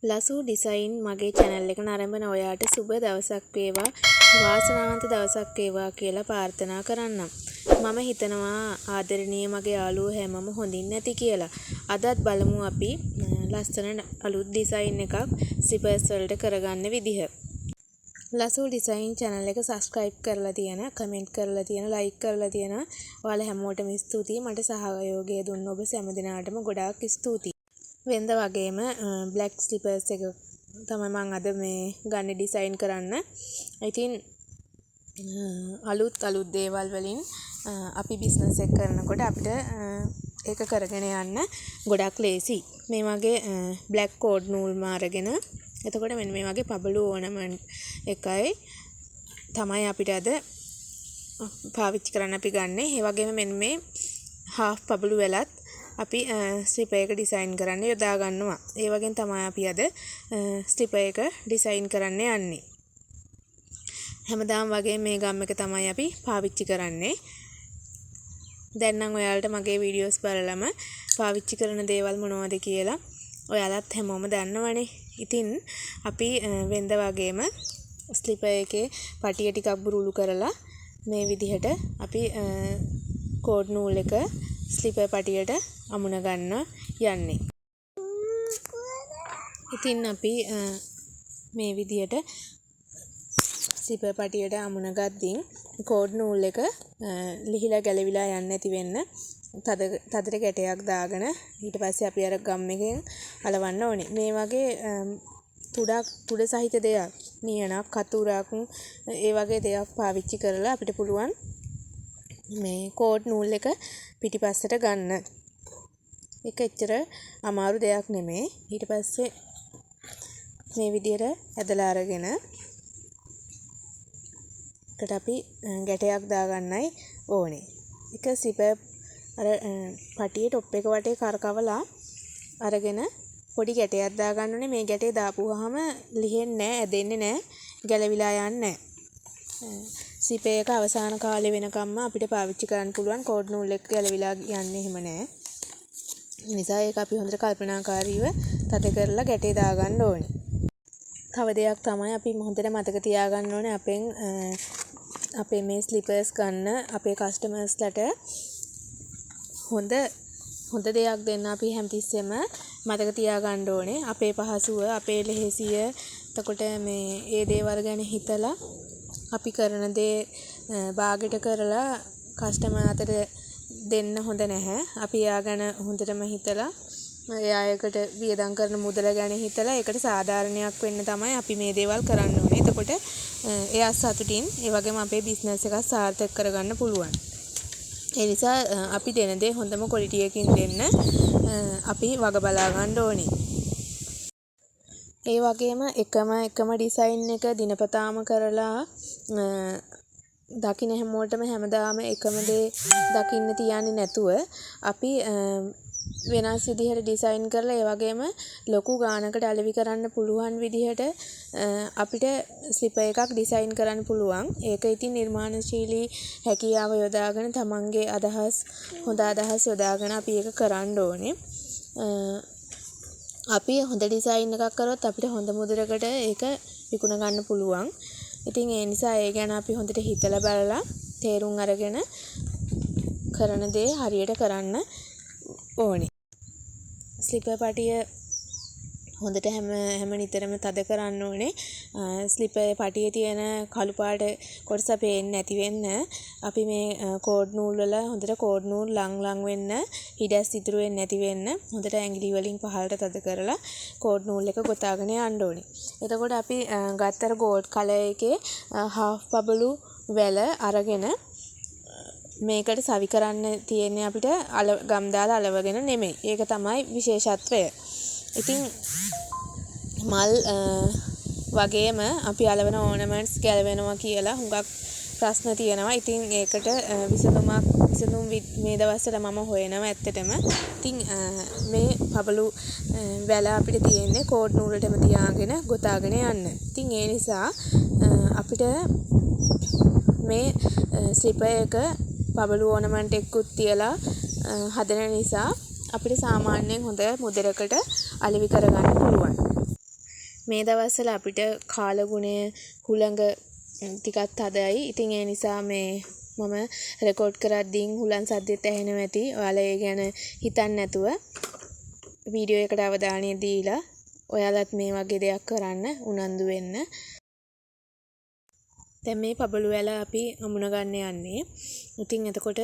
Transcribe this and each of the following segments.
ලසු design මගේ channel එක නරඹන ඔයාට සුබ දවසක් වේවා වාසනාවන්ත දවසක් වේවා කියලා ප්‍රාර්ථනා කරන්නම්. මම හිතනවා ආදරණීය මගේ යාළුවෝ හැමෝම හොඳින් නැති කියලා. අදත් බලමු අපි ලස්සන අලුත් ඩිසයින් එකක් සිපර්ස් වලට කරගන්න විදිහ. ලසු ඩිසයින් channel එක subscribe කරලා තියෙන, comment කරලා තියෙන, like කරලා තියෙන ඔයාලා හැමෝටම ස්තුතියි. මට සහයෝගය දුන්න ඔබ හැම දිනාටම ගොඩාක් ස්තුතියි. වෙනද වගේම black slippers එක තමයි මම අද මේ ගන්න ඩිසයින් කරන්න. ඉතින් අලුත් දේවල් වලින් අපි බිස්නස් එක කරනකොට අපිට ඒක කරගෙන යන්න ගොඩක් ලේසි. මේ වගේ black cord නූල්ම අරගෙන එතකොට මෙන්න මේ වගේ පබළු ඕනමන්ට් එකයි තමයි අපිට අද පාවිච්චි කරන්න අපි ගන්නෙ. ඒ වගේම මෙන්න මේ half පබළු වෙලත් අපි ස්ලිපර් එක ඩිසයින් කරන්න යොදා ගන්නවා. ඒ වගේම තමයි අපි අද ස්ලිපර් එක ඩිසයින් කරන්න යන්නේ. හැමදාම වගේ මේ ගම් එක තමයි අපි පාවිච්චි කරන්නේ. දැන් නම් ඔයාලට මගේ වීඩියෝස් බලලම පාවිච්චි කරන දේවල් මොනවද කියලා ඔයාලත් හැමෝම දන්නවනේ. ඉතින් අපි වෙනද වගේම ස්ලිපර් එකේ පටිය ටිකක් බුරුළු කරලා මේ විදිහට අපි කෝඩ් නූල් එක ස්ලිපර් පටියට අමුණ ගන්න යන්නේ. ඉතින් අපි මේ විදිහට ස්ලිපර් පටියට අමුණ ගද්දින් කෝඩ් නූල් එක ලිහිලා ගැලවිලා යන්නේ නැති වෙන්න තදට ගැටයක් දාගෙන ඊට පස්සේ අපි අර ගම් එකෙන් අලවන්න ඕනේ. මේ වගේ තුඩ සහිත දෙයක් නියනක් කතුරක් ඒ වගේ දෙයක් පාවිච්චි කරලා අපිට පුළුවන් මේ කෝඩ් නූල් එක පිටිපස්සට ගන්න. ඒක එච්චර අමාරු දෙයක් නෙමෙයි. ඊට පස්සේ මේ විදිහට ඇදලා අරගෙන එකට අපි ගැටයක් දාගන්නයි ඕනේ. එක සිපර් අර පටියේ টොප් එක වටේ කරකවලා අරගෙන පොඩි ගැටයක් දාගන්න ඕනේ. මේ ගැටේ දාපුවාම ලිහෙන්නේ නැහැ, ඇදෙන්නේ නැහැ, ගැලවිලා යන්නේ නැහැ. සිපර් එක අවසාන කාලේ වෙනකම්ම අපිට පාවිච්චි කරන්න පුළුවන්. කෝඩ් නූල් එක ගැලවිලා යන්නේ එහෙම නැහැ. නිසා ඒක අපි හොඳට කල්පනාකාරීව තද කරලා ගැටේ දාගන්න ඕනේ. තව දෙයක් තමයි අපි හොඳට මතක තියාගන්න ඕනේ අපේ මේ ස්ලිපර්ස් ගන්න අපේ කස්ටමර්ස්ලට හොඳ දෙයක් දෙන්න අපි හැමතිස්සෙම මතක තියාගන්න ඕනේ. අපේ පහසුව, අපේ ලෙහෙසිය, එතකොට මේ ඒ දේවල් ගැන හිතලා අපි කරන දේ බාගෙට කරලා කස්ටමර් අතට දෙන්න හොඳ නැහැ. අපි එයා ගැන හොඳටම හිතලා එයායකට වියදම් කරන මුදල ගැන හිතලා ඒකට සාධාරණයක් වෙන්න තමයි අපි මේ දේවල් කරන්න ඕනේ. එතකොට එයා සතුටින් ඒ වගේම අපේ බිස්නස් එක සාර්ථක කරගන්න පුළුවන්. ඒ නිසා අපි දෙන දේ හොඳම ක්වොලිටි එකකින් දෙන්න අපි වග බලා ගන්න ඕනේ. ඒ වගේම එකම ඩිසයින් එක දිනපතාම කරලා දකින්න හැමෝටම හැමදාම එකම දේ දකින්න තියන්නේ නැතුව අපි වෙනස් විදිහට ඩිසයින් කරලා ඒ වගේම ලොකු ගානකට අලෙවි කරන්න පුළුවන් විදිහට අපිට ස්ලිපර් එකක් ඩිසයින් කරන්න පුළුවන්. ඒක ඉතින් නිර්මාණශීලී හැකියාව යොදාගෙන තමන්ගේ හොඳ අදහස් යොදාගෙන අපි ඒක කරන්න ඕනේ. අපි හොඳ ඩිසයින් එකක් කරොත් අපිට හොඳ මුදලකට ඒක විකුණ ගන්න පුළුවන්. ඉතින් ඒ නිසා ඒ ගැන අපි හොඳට හිතලා බලලා තේරුම් අරගෙන කරන දේ හරියට කරන්න ඕනේ. ස්ලිපර් පටිය හොඳට හැම නිතරම තද කරන්න ඕනේ. ස්ලිපර් පටියේ තියෙන කළු පාට කොටස පේන්නේ නැති වෙන්න අපි මේ කෝඩ් නූල් වල හොඳට කෝඩ් නූල් ලං වෙන්න, හිඩැස් ඉතුරු වෙන්නේ නැති වෙන්න හොඳට ඇඟිලි වලින් පහළට තද කරලා කෝඩ් නූල් එක ගොතාගෙන යන්න ඕනේ. එතකොට අපි ගත්තර ගෝල්ඩ් කලර් එකේ half පබළු වැල අරගෙන මේකට සවි කරන්න තියෙන්නේ අපිට ගම් දාලා අලවගෙන නෙමෙයි. ඒක තමයි විශේෂත්වය. ඉතින් මල් වගේම අපි අලවන ඕනමන්ට්ස් ගැලවෙනවා කියලා හුඟක් ප්‍රශ්න තියෙනවා. ඉතින් ඒකට විසඳුම් මේ දවස්වල මම හොයනවා ඇත්තටම. ඉතින් මේ පබළු වැල අපිට තියෙන්නේ කෝඩ් නූලටම තියාගෙන ගොතාගෙන යන්න. ඉතින් ඒ නිසා අපිට මේ ස්ලිපර් එක පබළු ඕනමන්ට් එක්කුත් තියලා හදන නිසා අපිට සාමාන්‍යයෙන් හොඳ මුදලකට අලෙවි කරගන්න පුළුවන්. මේ දවස්වල අපිට කාලගුණය හුළඟ ටිකක් තදයි. ඉතින් ඒ නිසා මේ මම රෙකෝඩ් කරද්දී හුලන් සද්දෙත් ඇහෙනවා ඇති. ඔයාලා ඒ ගැන හිතන්නේ නැතුව වීඩියෝ එකට අවධානය දීලා ඔයාලත් මේ වගේ දෙයක් කරන්න උනන්දු වෙන්න. දැන් මේ පබළු වැල අපි අමුණ ගන්න යන්නේ. ඉතින් එතකොට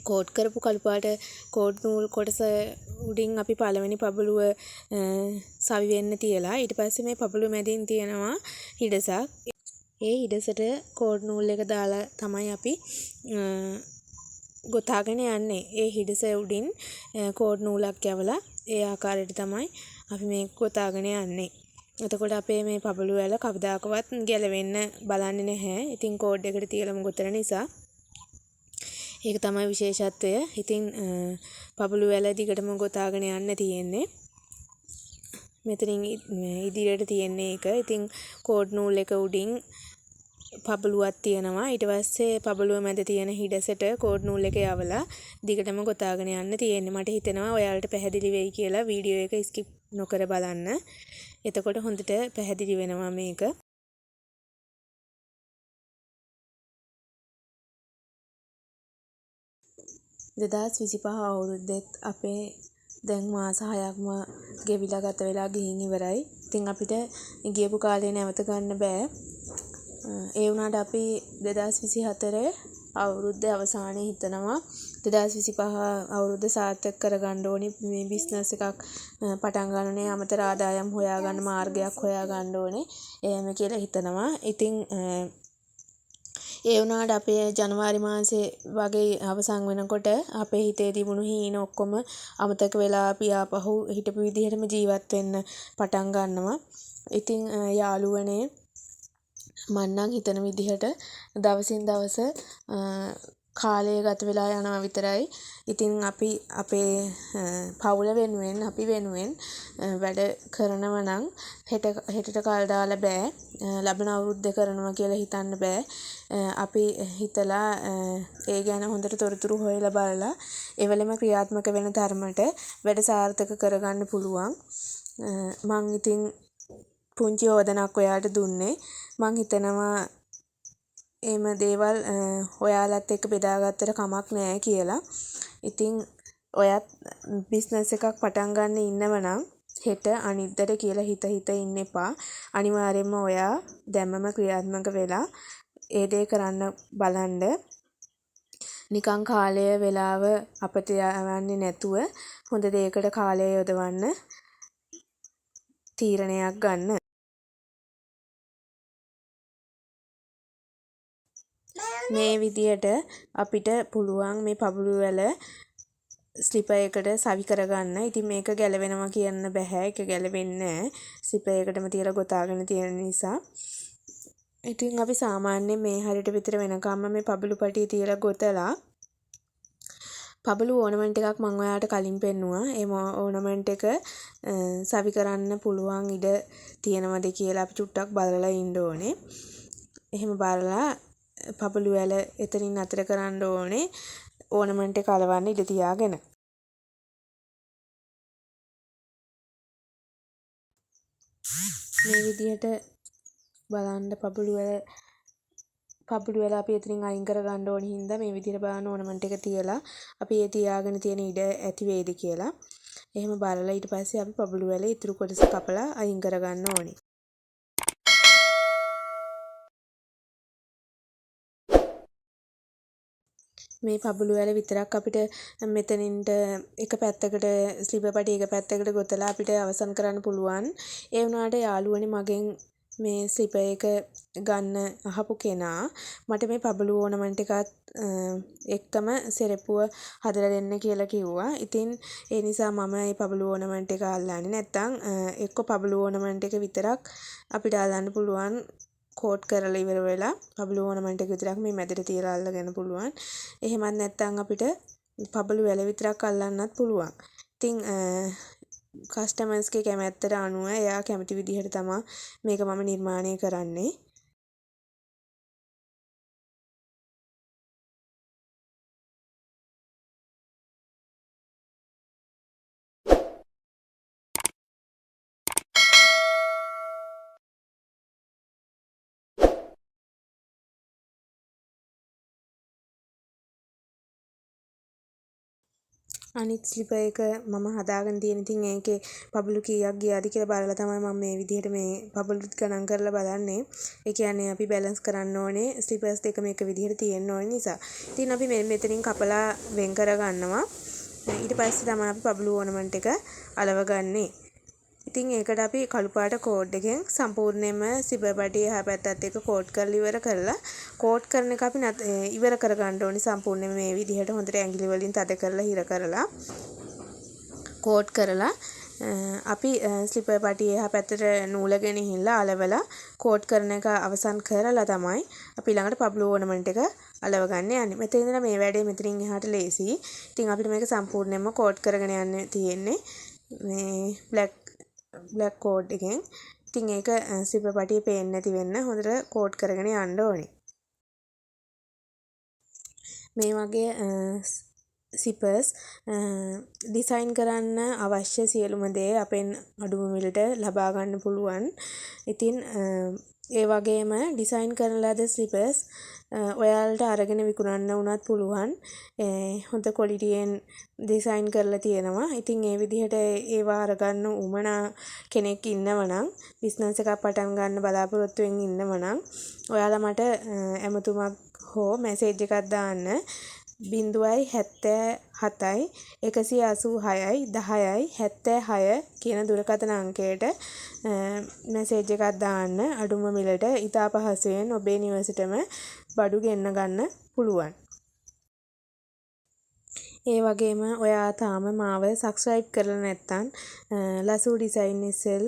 කෝඩ් කරපු කළු පාට කෝඩ් නූල් කොටස උඩින් අපි පළවෙනි පබළුව සවි වෙන්න තියලා ඊට පස්සේ මේ පබළුව මැදින් තියෙනවා හිඩසක්. ඒ හිඩසට කෝඩ් නූල් එක දාලා තමයි අපි ගොතාගෙන යන්නේ. ඒ හිඩස උඩින් කෝඩ් නූලක් යවලා ඒ ආකාරයට තමයි අපි මේක ගොතාගෙන යන්නේ. එතකොට අපේ මේ පබළු වැල කවදාකවත් ගැලවෙන්න බලන්නේ නැහැ. ඉතින් කෝඩ් එකට තියලාම ගොතන නිසා ඒක තමයි විශේෂත්වය. ඉතින් පබළු වැල දිගටම ගොතාගෙන යන්න තියෙන්නේ. මෙතනින් ඉදිරියට තියෙන්නේ ඒක. ඉතින් කෝඩ් නූල් එක උඩින් පබළුවක් තියෙනවා. ඊට පස්සේ පබළුව මැද තියෙන හිඩසට කෝඩ් නූල් එක යවලා දිගටම ගොතාගෙන යන්න තියෙන්නේ. මට හිතෙනවා ඔයාලට පැහැදිලි වෙයි කියලා වීඩියෝ එක ස්කිප් නොකර බලන්න. එතකොට හොඳට පැහැදිලි වෙනවා මේක. දෙදස් 25 අවුරුද්දෙත් අපේ දැන් මාස 6ක්ම ගෙවිලා ගත වෙලා ගිහින් ඉවරයි. ඉතින් අපිට ගියපු කාලේ නැවත ගන්න බෑ. ඒ වුණාට අපි 2024 අවුරුද්දේ අවසානයේ හිතනවා 2025 අවුරුද්ද සාර්ථක කරගන්න ඕනි. මේ බිස්නස් එකක් පටන් ගන්නනේ අමතර ආදායම් හොයාගන්න මාර්ගයක් හොයාගන්න ඕනේ. එහෙම කියලා හිතනවා. ඉතින් ඒ වුණාට අපේ ජනවාරි මාසේ වගේ අවසන් වෙනකොට අපේ හිතේ තිබුණු හීන ඔක්කොම අමතක වෙලා අපි ආපහු හිටපු විදිහටම ජීවත් වෙන්න පටන් ගන්නවා. ඉතින් යාළුවනේ මම නම් හිතන විදිහට දවසින් දවස කාලය ගත වෙලා යනවා විතරයි. ඉතින් අපි අපේ පවුල වෙනුවෙන් අපි වෙනුවෙන් වැඩ කරනවා නම් හෙටට කල් දාලා බෑ. ලබන අවුරුද්ද කරනවා කියලා හිතන්න බෑ. අපි හිතලා ඒ ගැන හොඳට තොරතුරු හොයලා බලලා එවලම ක්‍රියාත්මක වෙන තරමට වැඩ සාර්ථක කරගන්න පුළුවන්. මං ඉතින් පුංචි යෝජනාවක් ඔයාලට දුන්නේ. මං හිතනවා එහෙම දේවල් ඔයාලත් එක්ක බෙදාගත්තට කමක් නැහැ කියලා. ඉතින් ඔයත් බිස්නස් එකක් පටන් ගන්න ඉන්නව නම් හෙට අනිද්දාට කියලා හිත ඉන්න එපා. අනිවාර්යයෙන්ම ඔයා දැම්මම ක්‍රියාත්මක වෙලා ඒ දේ කරන්න බලන්න. නිකන් කාලය වෙලාව අපත යවන්නේ නැතුව හොඳ දෙයකට කාලය යොදවන්න තීරණයක් ගන්න. මේ විදියට අපිට පුළුවන් මේ පබළු වැල ස්ලිපර් එකට සවි කරගන්න. ඉතින් මේක ගැලවෙනවා කියන්න බෑ. ඒක ගැලවෙන්නේ නැහැ. ස්ලිපර් එකටම තියලා ගොතාගෙන තියෙන නිසා. ඉතින් අපි සාමාන්‍යයෙන් මේ හරියට විතර වෙනකම්ම මේ පබළු පටිය තියලා ගොතලා පබළු ඕනමන්ට් එකක් මම ඔයාලට කලින් පෙන්නුවා. ඒ ඕනමන්ට් එක සවි කරන්න පුළුවන් ඉඩ තියෙනවද කියලා අපි චුට්ටක් බලලා ඉන්න ඕනේ. එහෙම බලලා පබළු වැල එතනින් අතර කරන්න ඕනේ. ඕනමන්ට් එක අලවන්න ඉඩ තියාගෙන. මේ විදිහට බලන්න පබළු වැල අපි එතනින් අයින් කර ගන්න ඕනේ හින්දා මේ විදිහට බලන්න ඕනමන්ට් එක තියලා අපි ඒ තියාගෙන තියෙන ඉඩ ඇති වේද කියලා. එහෙම බලලා ඊට පස්සේ අපි පබළු වැලේ ඉතුරු කොටස කපලා අයින් කර ගන්න ඕනේ. මේ පබළු වැල විතරක් අපිට මෙතනින්ට එක පැත්තකට ස්ලිපර් පටි එක පැත්තකට ගොතලා අපිට අවසන් කරන්න පුළුවන්. ඒ වුණාට යාළුවනේ මගෙන් මේ ස්ලිපර් එක ගන්න අහපු කෙනා මට මේ පබළු ඕනමන්ට් එකත් එක්කම සෙරෙප්පුව හදලා දෙන්න කියලා කිව්වා. ඉතින් ඒ නිසා මම මේ පබළු ඕනමන්ට් එක අල්ලන්නේ නැත්තම් එක්ක පබළු ඕනමන්ට් එක විතරක් අපිට අල්ලන්න පුළුවන්. කෝට් කරලා ඉවර වෙලා පබළු ඕනමන්ට් එක විතරක් මේ මැදට තියලා අල්ලගෙන පුළුවන්. එහෙමත් නැත්නම් අපිට පබළු වැල විතරක් අල්ලන්නත් පුළුවන්. ඉතින් කස්ටමර්ස්ගේ කැමැත්තට අනුව එයා කැමති විදිහට තමයි මේක මම නිර්මාණය කරන්නේ. අනිත් ස්ලිපර් එක මම හදාගෙන තියෙන ඉතින් ඒකේ බබලු කීයක් ගියාද කියලා බලලා තමයි මම මේ විදිහට මේ බබලුත් ගණන් කරලා බලන්නේ. ඒ කියන්නේ අපි බැලන්ස් කරන්න ඕනේ ස්ලිපර්ස් දෙකම එක විදිහට තියෙන්න ඕන නිසා. ඉතින් අපි මෙතනින් කපලා වෙන් කර ගන්නවා. ඊට පස්සේ තමයි අපි බබලු ඕනමන්ට් එක අලව ගන්නේ. ඉතින් ඒකට අපි කළු පාට කෝඩ් එකෙන් සම්පූර්ණයෙන්ම සිපර් පටියේ එහා පැත්තත් එක්ක කෝඩ් කරලා ඉවර කරලා කෝඩ් කරන එක අපි ඉවර කර ගන්න ඕනේ සම්පූර්ණයෙන් මේ විදිහට හොඳට ඇඟිලි වලින් තද කරලා හිර කරලා කෝඩ් කරලා අපි ස්ලිපර් පටියේ එහා පැත්තට නූල ගෙනහිල්ලා අලවලා කෝඩ් කරන එක අවසන් කරලා තමයි අපි ළඟට පබ්ලු ඕනමන්ට් එක අලව ගන්න යන්නේ. මෙතන ඉඳලා මේ වැඩේ මෙතනින් එහාට ලේසි. ඉතින් අපිට මේක සම්පූර්ණයෙන්ම කෝඩ් කරගෙන යන්න තියෙන්නේ මේ බ්ලැක් කෝඩ් එකෙන්. ඉතින් ඒක සිපර් පටියේ පේන්නේ නැති වෙන්න හොඳට කෝඩ් කරගෙන යන්න ඕනේ. මේ වගේ සිපර්ස් ඩිසයින් කරන්න අවශ්‍ය සියලුම දේ අපෙන් අඩුම මිලට ලබා ගන්න පුළුවන්. ඉතින් ඒ වගේම ඩිසයින් කරන ලද ස්ලිපර්ස් ඔයාලට අරගෙන විකුණන්න උනත් පුළුවන්. හොඳ ක්වොලිටියෙන් ඩිසයින් කරලා තියෙනවා. ඉතින් ඒ විදිහට ඒවා අරගන්න උමනා කෙනෙක් ඉන්නවනම් බිස්නස් එකක් පටන් ගන්න බලාපොරොත්තු වෙමින් ඉන්නවනම් ඔයාලා මට ඇමතුමක් හෝ මැසේජ් එකක් දාන්න 077 186 10යි 76 කියන දුරකථන අංකයට මැසේජ් එකක් දාන්න. අඩුම මිලට ඉතා පහසුවෙන් ඔබේ නිවසටම බඩු ගෙන්න ගන්න පුළුවන්. ඒ වගේම ඔයා තාම මාව සබ්ස්ක්‍රයිබ් කරලා නැත්නම් ලසු ඩිසයින් SL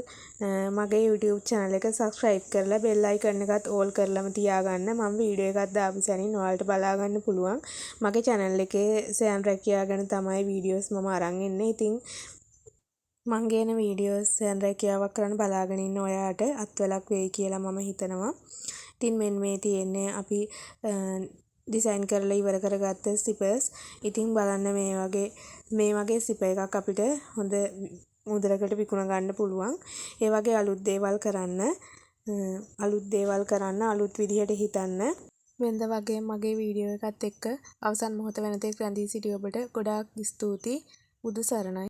මගේ YouTube channel එක සබ්ස්ක්‍රයිබ් කරලා bell icon එකත් all කරලාම තියාගන්න. මම වීඩියෝ එකක් දාපු සැනින් ඔයාලට බලා ගන්න පුළුවන්. මගේ channel එකේ සෑම් රැකියා ගැන තමයි වීඩියෝස් මම අරන් ඉන්නේ. ඉතින් මං ගේන වීඩියෝස් සෑම් රැකියාවක් කරන්න බලාගෙන ඉන්න ඔයාට අත්වලක් වෙයි කියලා මම හිතනවා. ඉතින් මෙන්න මේ තියෙන්නේ අපි ඩිසයින් කරලා ඉවර කරගත්ත ස්ලිපර්ස්. ඉතින් බලන්න මේ වගේ ස්ලිපර් එකක් අපිට හොඳ මුදලකට විකුණ ගන්න පුළුවන්. ඒ වගේ අලුත් දේවල් කරන්න අලුත් විදිහට හිතන්න. වෙනද වගේ මගේ වීඩියෝ එකත් එක්ක අවසන් මොහොත වෙනතෙක් රැඳී සිටි ඔබට ගොඩාක් ස්තුතියි. බුදු සරණයි.